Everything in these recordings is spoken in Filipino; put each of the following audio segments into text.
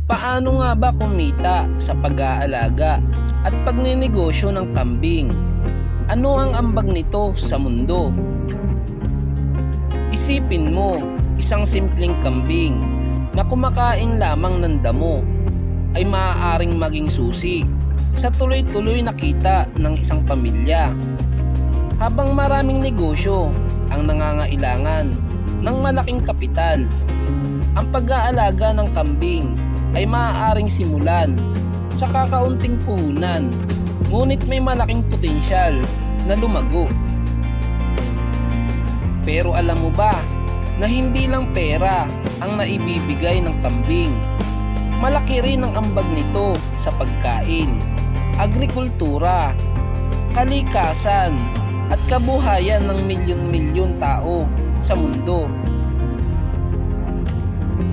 Paano nga ba kumita sa pag-aalaga at pagninegosyo ng kambing? Ano ang ambag nito sa mundo? Isipin mo, isang simpleng kambing na kumakain lamang ng damo ay maaaring maging susi sa tuloy-tuloy na kita ng isang pamilya. Habang maraming negosyo ang nangangailangan ng malaking kapital, ang pag-aalaga ng kambing ay maaaring simulan sa kakaunting puhunan, ngunit may malaking potensyal na lumago. Pero alam mo ba na hindi lang pera ang naibibigay ng kambing? Malaki rin ang ambag nito sa pagkain, agrikultura, kalikasan at kabuhayan ng milyon-milyon tao sa mundo.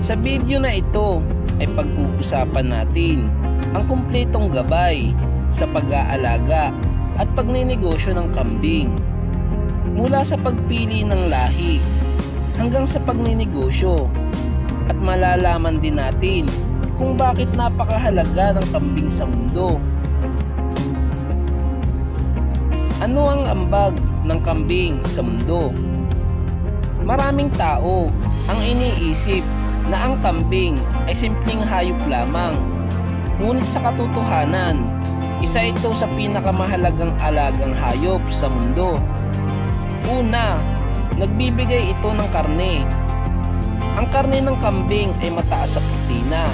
Sa video na ito ay pag-uusapan natin ang kumpletong gabay sa pag-aalaga at pagninegosyo ng kambing. Mula sa pagpili ng lahi hanggang sa pagninegosyo, at malalaman din natin kung bakit napakahalaga ng kambing sa mundo. Ano ang ambag ng kambing sa mundo? Maraming tao ang iniisip na ang kambing ay simpleng hayop lamang. Ngunit sa katotohanan, isa ito sa pinakamahalagang alagang hayop sa mundo. Una, nagbibigay ito ng karne. Ang karne ng kambing ay mataas sa protina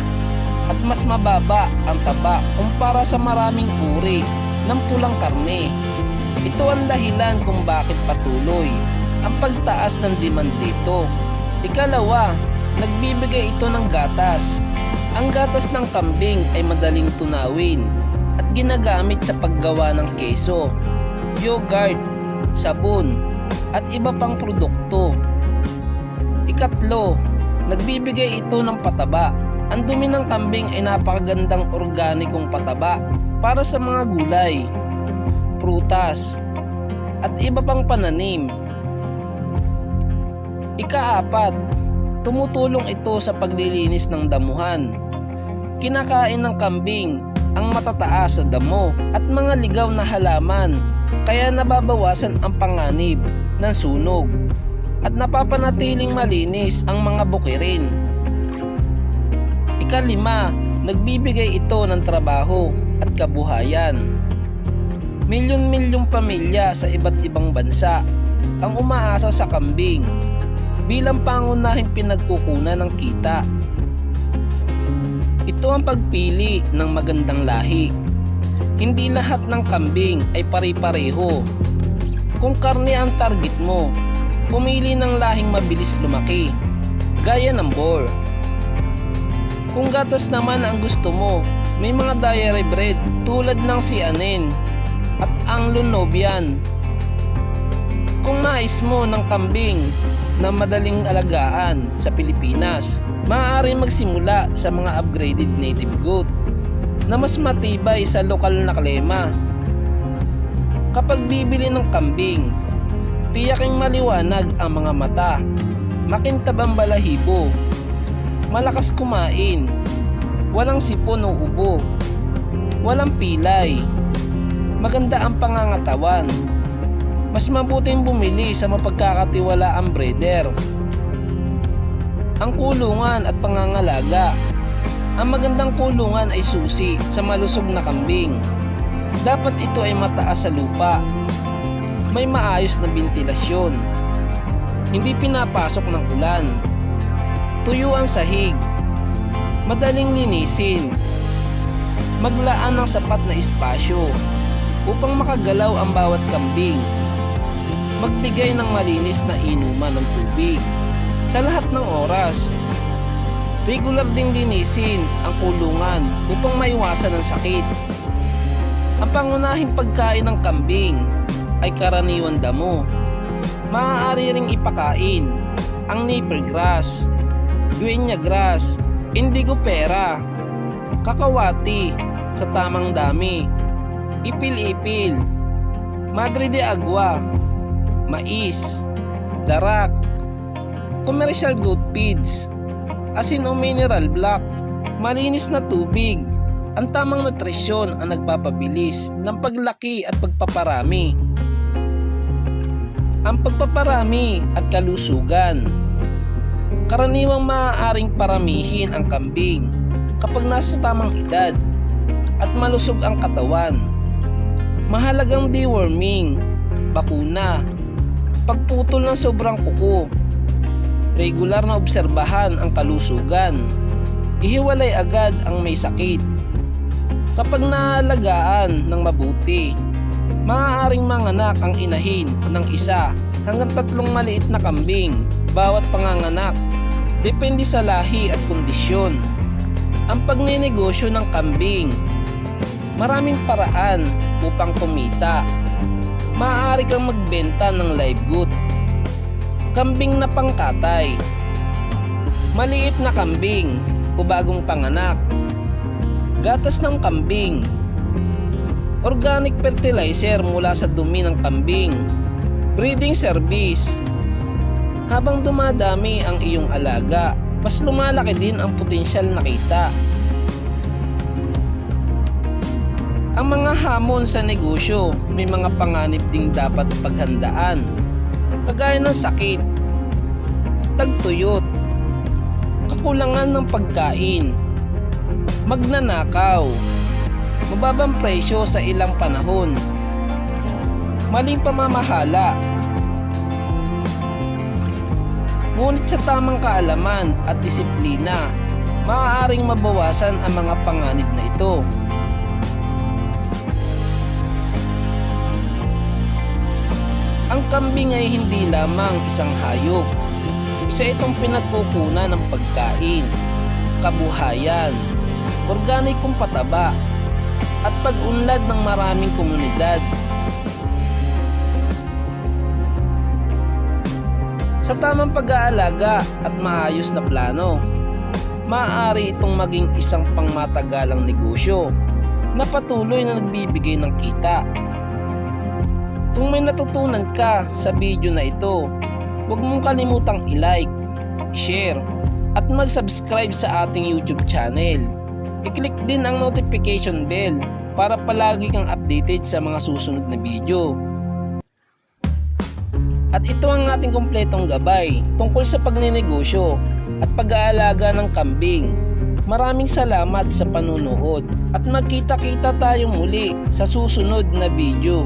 at mas mababa ang taba kumpara sa maraming uri ng pulang karne. Ito ang dahilan kung bakit patuloy ang pagtaas ng demand dito. Ikalawa, nagbibigay ito ng gatas. Ang gatas ng kambing ay madaling tunawin at ginagamit sa paggawa ng keso, yogurt, sabon, at iba pang produkto. Ikatlo, nagbibigay ito ng pataba. Ang dumi ng kambing ay napakagandang organikong pataba para sa mga gulay, prutas, at iba pang pananim. Ikaapat, tumutulong ito sa paglilinis ng damuhan. Kinakain ng kambing ang matataas na damo at mga ligaw na halaman, kaya nababawasan ang panganib ng sunog at napapanatiling malinis ang mga bukirin. Ikalima, nagbibigay ito ng trabaho at kabuhayan. Milyon-milyong pamilya sa iba't ibang bansa ang umaasa sa kambing bilang pangunahing pinagkukunan ng kita. Ito ang pagpili ng magandang lahi. Hindi lahat ng kambing ay pare-pareho. Kung karne ang target mo, pumili ng lahing mabilis lumaki, gaya ng boar. Kung gatas naman ang gusto mo, may mga dairy breed tulad ng Sianen at Anglo Nubian. Kung nais mo ng kambing na madaling alagaan sa Pilipinas, maaari magsimula sa mga upgraded native goat na mas matibay sa lokal na klima. Kapag bibili ng kambing, tiyaking maliwanag ang mga mata, makintab ang balahibo, malakas kumain, walang sipon o ubo, walang pilay, maganda ang pangangatawan. Mas mabuting bumili sa mapagkakatiwalaang breeder. Ang kulungan at pangangalaga. Ang magandang kulungan ay susi sa malusog na kambing. Dapat ito ay mataas sa lupa. May maayos na bentilasyon. Hindi pinapasok ng ulan. Tuyo ang sahig. Madaling linisin. Maglaan ng sapat na espasyo upang makagalaw ang bawat kambing. Magbigay ng malinis na inuman ng tubig sa lahat ng oras. Regular ding linisin ang kulungan upang maiwasan ang sakit. Ang pangunahing pagkain ng kambing ay karaniwan damo. Maaari ring ipakain ang nipple grass, guiana grass, indigo pera, kakawati sa tamang dami, ipil-ipil, madre de agua, mais, darak, commercial goat feeds, asin o mineral block, Malinis na tubig, ang tamang nutrisyon ang nagpapabilis ng paglaki at pagpaparami. Ang pagpaparami at kalusugan. Karaniwang maaaring paramihin ang kambing kapag nasa tamang edad at malusog ang katawan. Mahalagang deworming, bakuna, pagputol ng sobrang kuko, regular na obserbahan ang kalusugan, ihiwalay agad ang may sakit. Kapag naalagaan ng mabuti, maaaring manganak ang inahin ng 1 hanggang 3 maliit na kambing bawat panganganak, depende sa lahi at kondisyon. Ang pagninegosyo ng kambing. Maraming paraan upang kumita. Maaari kang magbenta ng live goat, kambing na pangkatay, maliit na kambing o bagong panganak, gatas ng kambing, organic fertilizer mula sa dumi ng kambing, breeding service. Habang dumadami ang iyong alaga, mas lumalaki din ang potensyal na kita. Ang mga hamon sa negosyo, may mga panganib ding dapat paghandaan, kagaya ng sakit, tagtuyot, kakulangan ng pagkain, magnanakaw, mababang presyo sa ilang panahon, maling pamamahala. Ngunit sa tamang kaalaman at disiplina, maaaring mabawasan ang mga panganib na ito. Ang kambing ay hindi lamang isang hayop. Isa itong pinagkukunan ng pagkain, kabuhayan, organikong pataba, at pag-unlad ng maraming komunidad. Sa tamang pag-aalaga at maayos na plano, maaari itong maging isang pangmatagalang negosyo na patuloy na nagbibigay ng kita. Kung may natutunan ka sa video na ito, huwag mong kalimutang i-like, i-share, at mag-subscribe sa ating YouTube channel. I-click din ang notification bell para palagi kang updated sa mga susunod na video. At ito ang ating kompletong gabay tungkol sa pagninegosyo at pag-aalaga ng kambing. Maraming salamat sa panunood at magkita-kita tayong muli sa susunod na video.